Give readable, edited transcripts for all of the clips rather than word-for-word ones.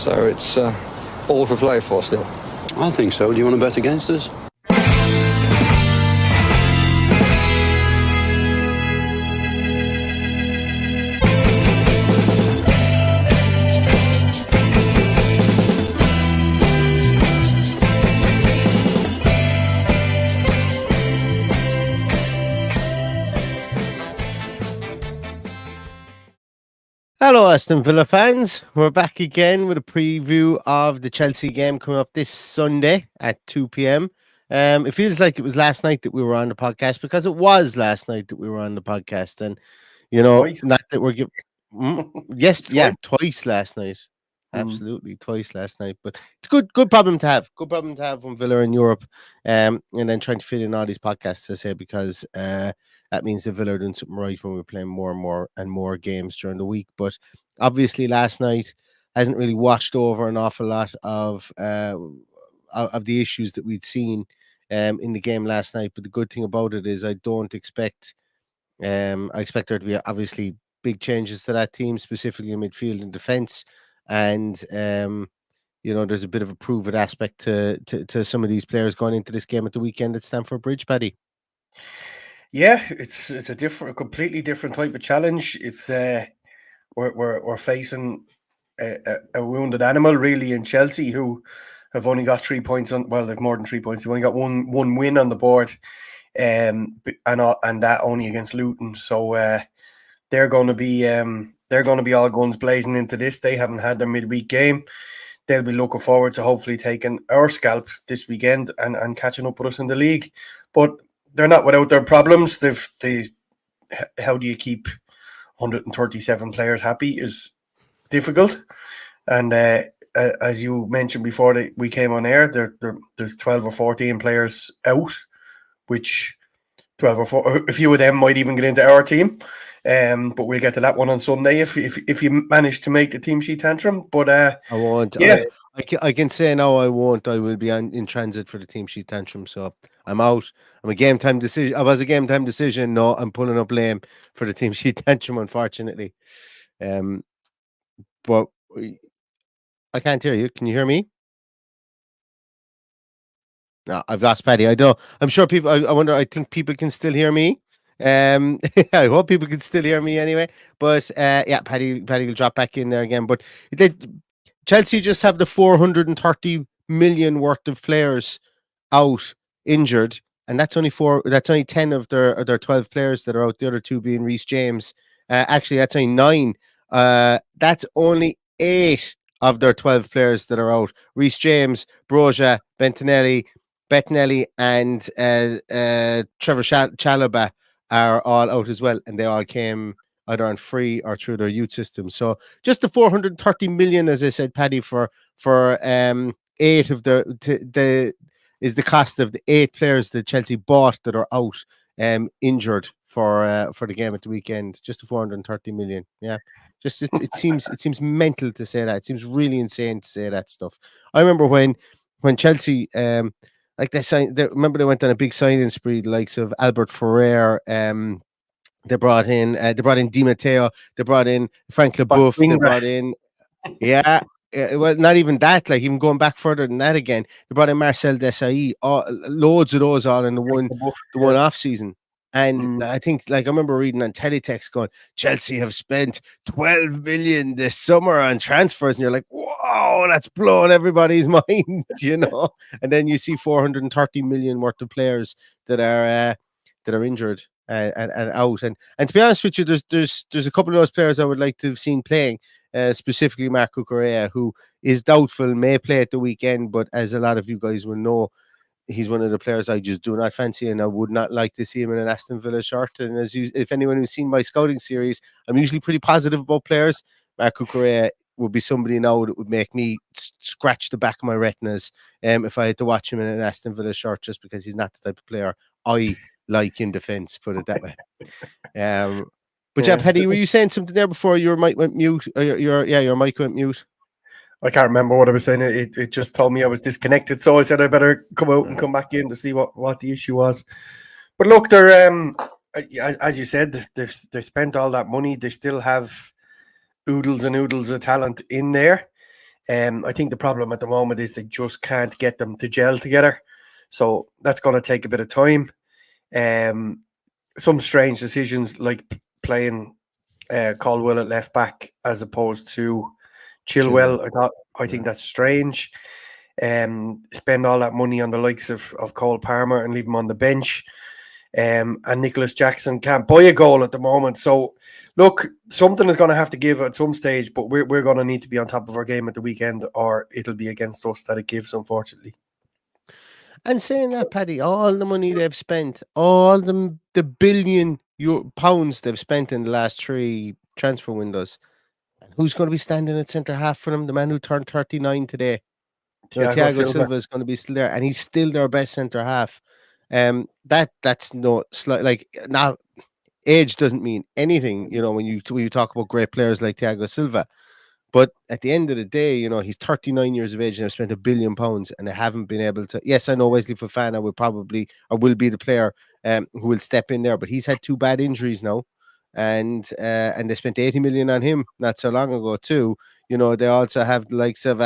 So it's all to play for still. I think so. Do you want to bet against us? Hello, Aston Villa fans. We're back again with a preview of the Chelsea game coming up this Sunday at 2 p.m. It feels like it was last night that we were on the podcast, because it was last night that we were on the podcast. And, Twice. not that we're yes, Twice. yeah, twice last night. Absolutely, twice last night. But it's good problem to have. Good problem to have when Villa are in Europe, and then trying to fit in all these podcasts, I say, because that means that Villa are doing something right when we're playing more and more games during the week. But obviously, last night hasn't really washed over an awful lot of the issues that we'd seen in the game last night. But the good thing about it is I don't expect. I expect there to be obviously big changes to that team, specifically in midfield and defence. And there's a bit of a prove it aspect to some of these players going into this game at the weekend at Stamford Bridge, Paddy. Yeah, it's a completely different type of challenge. It's we're facing a wounded animal really in Chelsea, who have only got 3 points on. Well, they've more than 3 points. They've only got one win on the board, and that only against Luton. So they're going to be all guns blazing into this. They haven't had their midweek game. They'll be looking forward to hopefully taking our scalp this weekend and catching up with us in the league. But they're not without their problems. How do you keep 137 players happy is difficult. And as you mentioned before that we came on air, there's 12 or 14 players out, which 12 or 4, a few of them might even get into our team. But we'll get to that one on Sunday if you manage to make the team sheet tantrum. But I won't. Yeah. I can say no, I won't. I will be in transit for the team sheet tantrum, so I'm out. I'm a game time decision. I was a game time decision. No, I'm pulling up lame for the team sheet tantrum, unfortunately. But I can't hear you. Can you hear me? No, I've lost Paddy. I don't. I'm sure people. I wonder. I think people can still hear me. I hope people can still hear me anyway. But yeah, Paddy will drop back in there again. But Chelsea just have the 430 million worth of players out injured, and that's only 10 of their 12 players that are out. The other 2 being Reece James. Actually, that's only 9. That's only 8 of their 12 players that are out. Reece James, Broja, Bettinelli, and Trevor Chalobah are all out as well, and they all came either on free or through their youth system. So just the 430 million, as I said, Paddy, for 8 of is the cost of the 8 players that Chelsea bought that are out injured for the game at the weekend. Just the 430 million. Yeah, just it seems mental to say that. It seems really insane to say that stuff. I remember when Chelsea like they signed. Remember they went on a big signing spree, the likes of Albert Ferrer. They brought in Di Matteo. They brought in Frank LeBoeuf. They brought in, yeah. Well, not even that. Like even going back further than that again, they brought in Marcel Desailly. Loads of those all in the one off season. And I think, like, I remember reading on Teletext going, Chelsea have spent 12 million this summer on transfers, and you're like, whoa, that's blowing everybody's mind, And then you see 430 million worth of players that are injured and out. And to be honest with you, there's a couple of those players I would like to have seen playing, specifically Marco Correa, who is doubtful, may play at the weekend, but as a lot of you guys will know, he's one of the players I just do not fancy, and I would not like to see him in an Aston Villa shirt. And if anyone who's seen my scouting series, I'm usually pretty positive about players. Marco Correa would be somebody now that would make me scratch the back of my retinas if I had to watch him in an Aston Villa shirt, just because he's not the type of player I like in defence, put it that way. But yeah, Paddy, were you saying something there before your mic went mute? Or your mic went mute. I can't remember what I was saying. It just told me I was disconnected, so I said I better come out and come back in to see what the issue was. But look, they're as you said, they spent all that money. They still have oodles and oodles of talent in there. I think the problem at the moment is they just can't get them to gel together. So that's going to take a bit of time. Um, some strange decisions like playing Caldwell at left back as opposed to Chilwell. Chilwell. I think Yeah. that's strange. Spend all that money on the likes of Cole Palmer and leave him on the bench. And Nicholas Jackson can't buy a goal at the moment. So, look, something is going to have to give at some stage, but we're going to need to be on top of our game at the weekend, or it'll be against us that it gives, unfortunately. And saying that, Paddy, all the money they've spent, all the billion pounds they've spent in the last 3 transfer windows, and who's going to be standing at centre half for them? The man who turned 39 today. Thiago Thiago Silva. Silva is going to be still there, and he's still their best centre half. That's no like now. Age doesn't mean anything, when you talk about great players like Thiago Silva. But at the end of the day, he's 39 years of age and have spent £1 billion and they haven't been able to. Yes, I know Wesley Fofana will probably or will be the player who will step in there, but he's had 2 bad injuries now, and they spent 80 million on him not so long ago too. They also have the likes of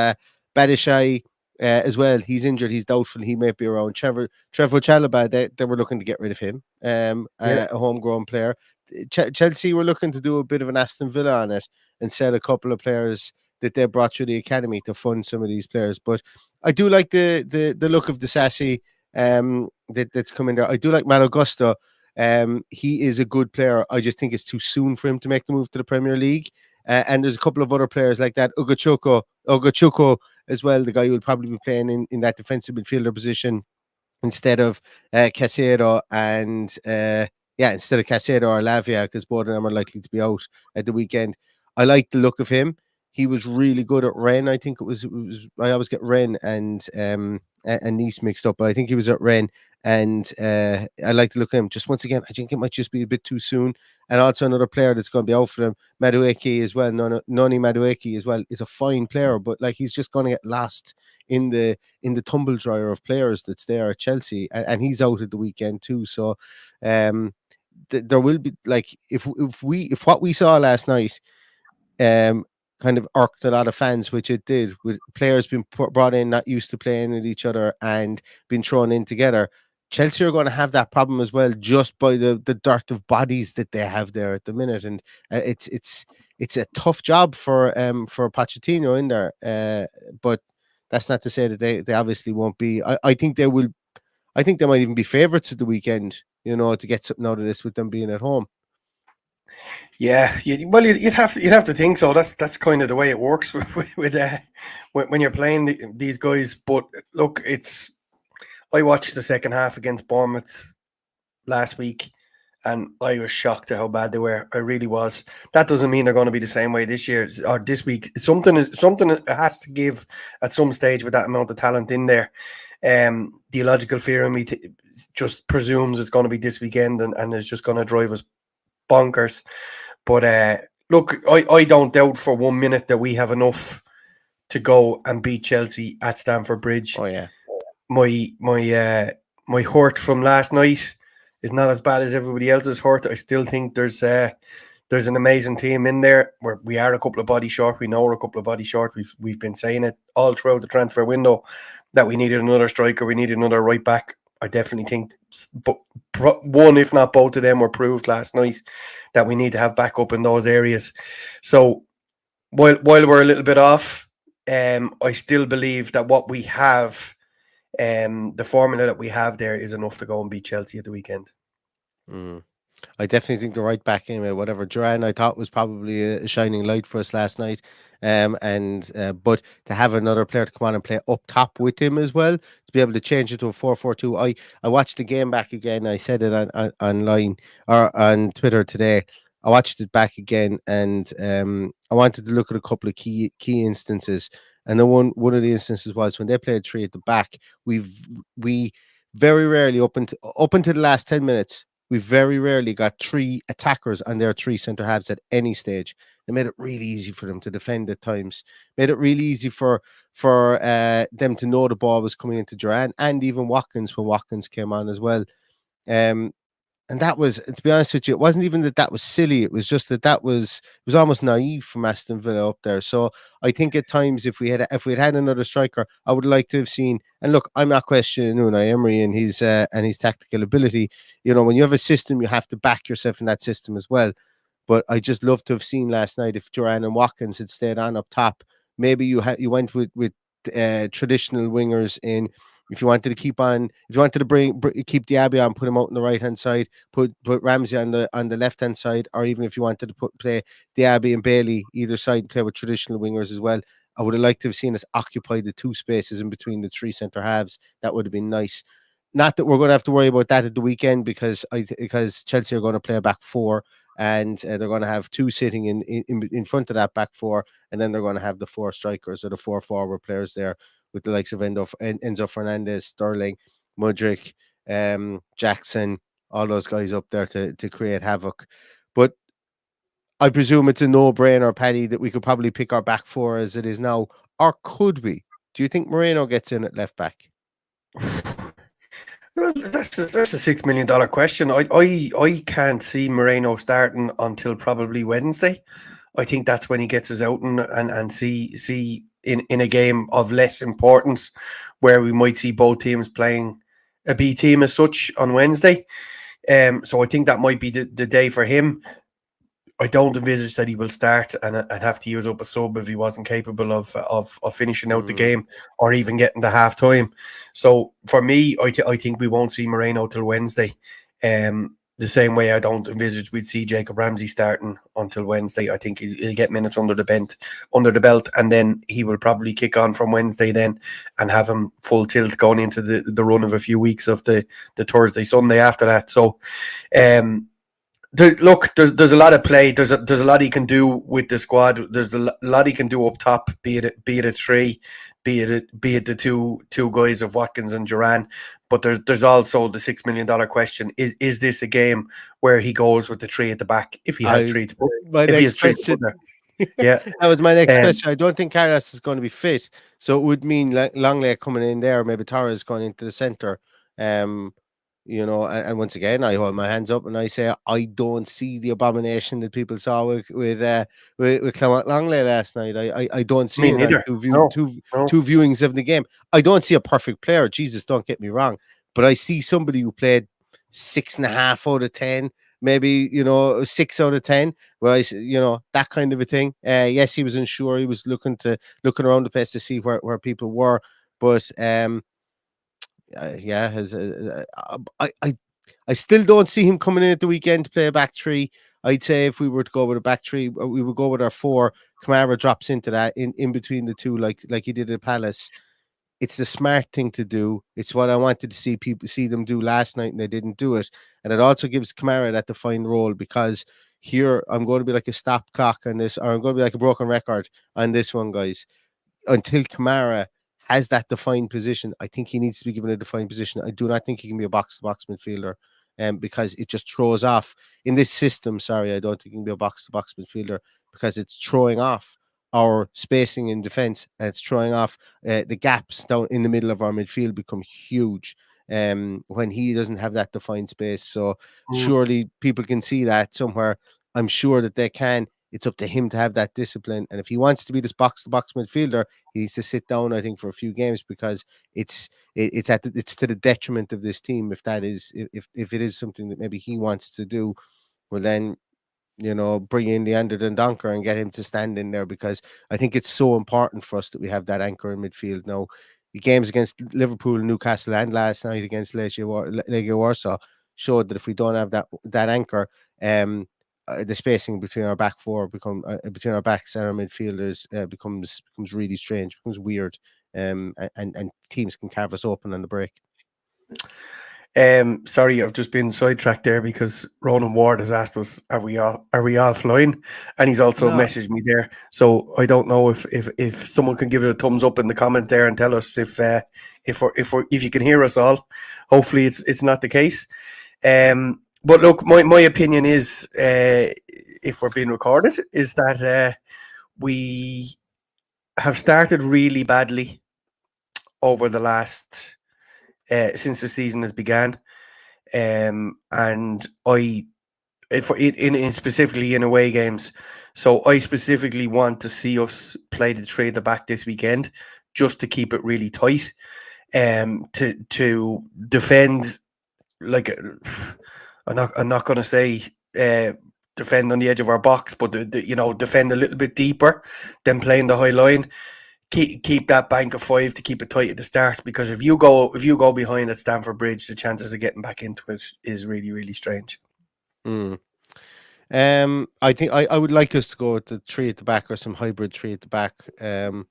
Badishai as well. He's injured. He's doubtful. He might be around. Trevor Chalobah. They were looking to get rid of him. Yeah. A homegrown player. Chelsea were looking to do a bit of an Aston Villa on it and sell a couple of players that they brought through the academy to fund some of these players. But I do like the look of the Sassy that's coming there. I do like Matt Augusto. He is a good player. I just think it's too soon for him to make the move to the Premier League. And there's a couple of other players like that. Ugochukwu as well, the guy who will probably be playing in that defensive midfielder position instead of Casero and instead of Casero or Lavia, because both of them are likely to be out at the weekend. I like the look of him. He was really good at Rennes. I think it was I always get Rennes and Nice mixed up, but I think he was at Rennes, and I like the look of him. Just once again, I think it might just be a bit too soon. And also another player that's going to be out for them, Madueke as well. Noni Madueke as well is a fine player, but like he's just going to get lost in the tumble dryer of players that's there at Chelsea, and he's out at the weekend too. So there will be like if what we saw last night kind of irked a lot of fans, which it did, with players being brought in not used to playing with each other and being thrown in together. Chelsea are going to have that problem as well, just by the dearth of bodies that they have there at the minute, and it's a tough job for Pochettino in there. But that's not to say that they obviously won't be. I think they will. I think they might even be favourites at the weekend. To get something out of this with them being at home. Yeah, you'd have to think so. That's kind of the way it works when you're playing these guys. But look, I watched the second half against Bournemouth last week, and I was shocked at how bad they were. I really was. That doesn't mean they're going to be the same way this year or this week. Something has to give at some stage with that amount of talent in there. The illogical fear in me just presumes it's going to be this weekend and is just going to drive us bonkers. But look, I don't doubt for 1 minute that we have enough to go and beat Chelsea at Stamford Bridge. Oh yeah. My hurt from last night is not as bad as everybody else's hurt. I still think there's an amazing team in there. We are a couple of bodies short. We know we're a couple of bodies short. We've been saying it all throughout the transfer window that we needed another striker. We needed another right back. I definitely think one, if not both of them, were proved last night that we need to have backup in those areas. So while we're a little bit off, I still believe that what we have, the formula that we have there, is enough to go and beat Chelsea at the weekend. I definitely think the right back anyway. Whatever Duran, I thought was probably a shining light for us last night, but to have another player to come on and play up top with him as well, to be able to change it to a 4-4-2. I watched the game back again. I said it on online or on Twitter today. I watched it back again, and I wanted to look at a couple of key instances. And the one of the instances was when they played 3 at the back. We very rarely up until the last 10 minutes. We very rarely got 3 attackers on their 3 centre halves at any stage. It made it really easy for them to defend at times. Made it really easy for them to know the ball was coming into Duran and even Watkins when Watkins came on as well. And that was, to be honest with you, it wasn't even that was silly. It was just that it was almost naive from Aston Villa up there. So I think at times if we had another striker, I would like to have seen. And look, I'm not questioning Unai Emery and his tactical ability. You know, when you have a system, you have to back yourself in that system as well. But I just love to have seen last night if Duran and Watkins had stayed on up top. Maybe you went with traditional wingers in. If you wanted to if you wanted to keep Diaby on, put him out on the right hand side, put Ramsey on the left hand side, or even if you wanted to play Diaby and Bailey either side, and play with traditional wingers as well. I would have liked to have seen us occupy the two spaces in between the three centre halves. That would have been nice. Not that we're going to have to worry about that at the weekend because because Chelsea are going to play a back four, and they're going to have two sitting in front of that back four, and then they're going to have the four strikers or the four forward players there with the likes of Enzo Fernandez, Sterling, Mudryk, Jackson, all those guys up there to create havoc. But I presume it's a no-brainer, Paddy, that we could probably pick our back four as it is now, or could we? Do you think Moreno gets in at left back? Well, that's a $6 million question. I can't see Moreno starting until probably Wednesday. I think that's when he gets us out and see in a game of less importance, where we might see both teams playing a B team as such on Wednesday. So I think that might be the day for him. I don't envisage that he will start and have to use up a sub if he wasn't capable of finishing out the game or even getting to half time. So for me, I think we won't see Moreno till Wednesday. The same way I don't envisage we'd see Jacob Ramsey starting until Wednesday. I think he'll get minutes under the belt, and then he will probably kick on from Wednesday then and have him full tilt going into the run of a few weeks of the Thursday, Sunday after that. So there's a lot of play. There's a lot he can do with the squad. There's a lot he can do up top. Be it a three, be it the two guys of Watkins and Duran. But there's also the $6 million question: Is this a game where he goes with the three at the back if he has three? If he has three, yeah, that was my next question. I don't think Carlos is going to be fit, so it would mean Longley coming in there, maybe Torres going into the centre. You know, and once again, I hold my hands up and I say I don't see the abomination that people saw with Clement Longley last night. I don't see it on two viewings of the game. I don't see a perfect player. Jesus, don't get me wrong, but I see somebody who played 6.5 out of 10, maybe 6 out of 10. Where that kind of a thing. Yes, he was unsure. He was looking around the place to see where people were, but yeah, I still don't see him coming in at the weekend to play a back three. I'd say if we were to go with a back three, we would go with our four. Kamara drops into that in between the two, like he did at Palace. It's the smart thing to do. It's what I wanted to see them do last night, and they didn't do it. And it also gives Kamara that defined role, because here I'm going to be like a stop clock on this, or I'm going to be like a broken record on this one, guys. Until Kamara has that defined position, I think he needs to be given a defined position. I do not think he can be a box-to-box midfielder, because it just throws off in this system. Sorry, I don't think he can be a box-to-box midfielder because it's throwing off our spacing in defence, and it's throwing off the gaps down in the middle of our midfield become huge when he doesn't have that defined space. So surely people can see that somewhere. I'm sure that they can. It's up to him to have that discipline. And if he wants to be this box-to-box midfielder, he needs to sit down, I think, for a few games, because it's to the detriment of this team if it is something that maybe he wants to do. Well, then bring in Leander Dendoncker and get him to stand in there, because I think it's so important for us that we have that anchor in midfield. Now, the games against Liverpool, Newcastle, and last night against Legia Warsaw showed that if we don't have that anchor, the spacing between our back four between our backs and our midfielders becomes really strange, becomes weird, and teams can carve us open on the break. Sorry, I've just been sidetracked there because Ronan Ward has asked us, "Are we all flying?" And he's also messaged me there. So I don't know if someone can give it a thumbs up in the comment there and tell us if you can hear us all. Hopefully, it's not the case. But look, my opinion is, if we're being recorded, is that we have started really badly over the last since the season has began. and in specifically in away games. So I specifically want to see us play the three at the back this weekend, just to keep it really tight, to defend like I'm not going to say defend on the edge of our box, but defend a little bit deeper than playing the high line. Keep that bank of five to keep it tight at the start, because if you go behind at Stamford Bridge, the chances of getting back into it is really, really strange. I think I would like us to go with the three at the back, or some hybrid three at the back. I'm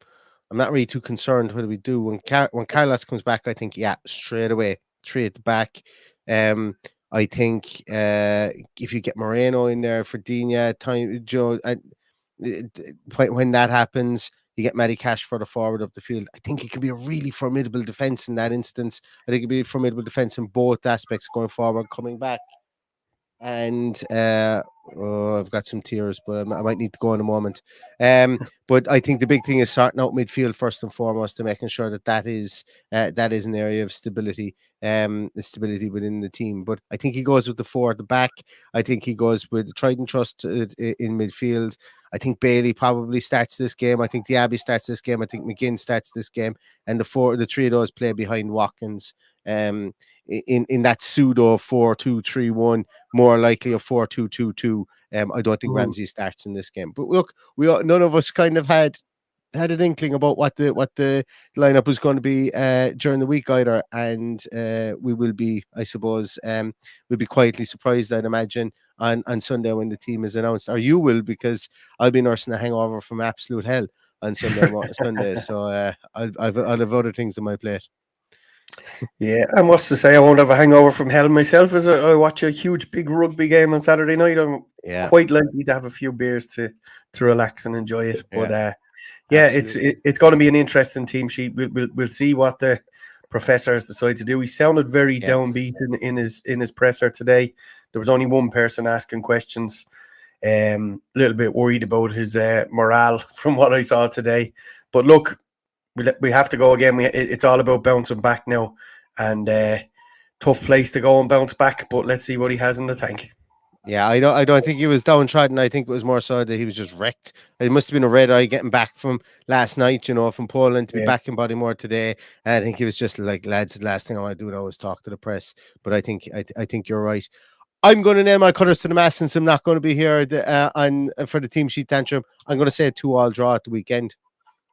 not really too concerned what we do when Carlos comes back. I think straight away three at the back. I think if you get Moreno in there for Dina, Joe, when that happens, you get Matty Cash for the forward up the field. I think it could be a really formidable defense in that instance. I think it'd be a formidable defense in both aspects going forward, coming back. And I've got some tears, but I might need to go in a moment. But I think the big thing is sorting out midfield first and foremost, to making sure that is an area of stability, the stability within the team. But I think he goes with the four at the back. I think he goes with Tried and Trust in midfield. I think Bailey probably starts this game. I think Diaby starts this game. I think McGinn starts this game, and the three of those play behind Watkins. In that pseudo 4-2-3-1, more likely a 4-2-2-2. I don't think Ramsey starts in this game. But look, none of us kind of had an inkling about what the lineup was going to be during the week either, and we will be, I suppose, we'll be quietly surprised, I'd imagine, on Sunday when the team is announced. Or you will, because I'll be nursing a hangover from absolute hell on Sunday. So I'll have other things on my plate. Yeah, I must say I won't have a hangover from hell myself, as I watch a huge big rugby game on Saturday night. I'm quite likely to have a few beers to relax and enjoy it. But it's going to be an interesting team sheet. We'll see what the professor has decided to do. He sounded very downbeat in his presser today. There was only one person asking questions. A little bit worried about his morale from what I saw today. But look, we have to go again. It's all about bouncing back now, and tough place to go and bounce back. But let's see what he has in the tank. Yeah, I don't think he was downtrodden. I think it was more so that he was just wrecked. It must have been a red eye getting back from last night, from Poland to be back in Bodymore today. And I think he was just like, lads, the last thing I want to do now is talk to the press. But I think you're right. I'm going to nail my colours to the mast, since I'm not going to be here for the team sheet tantrum. I'm going to say a 2-2 draw at the weekend.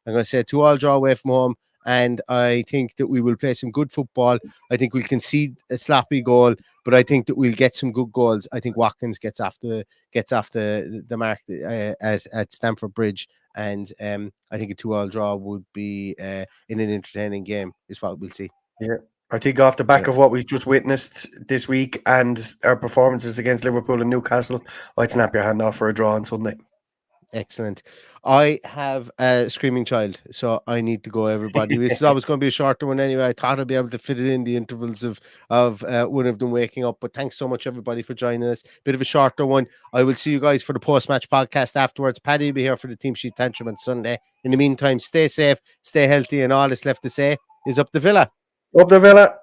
I'm going to say a 2-2 draw away from home, and I think that we will play some good football. I think we'll concede a sloppy goal, but I think that we'll get some good goals. I think Watkins gets off the mark at Stamford Bridge, and I think a 2-2 draw would be in an entertaining game, is what we'll see. Yeah. I think off the back of what we've just witnessed this week and our performances against Liverpool and Newcastle, I'd snap your hand off for a draw on Sunday. Excellent. I have a screaming child, so I need to go, everybody. This is always going to be a shorter one anyway. I thought I'd be able to fit it in the intervals of one of them waking up. But thanks so much, everybody, for joining us. Bit of a shorter one. I will see you guys for the post-match podcast afterwards. Paddy will be here for the Team Sheet Tantrum on Sunday. In the meantime, stay safe, stay healthy, and all that's left to say is up the Villa. Up the Villa.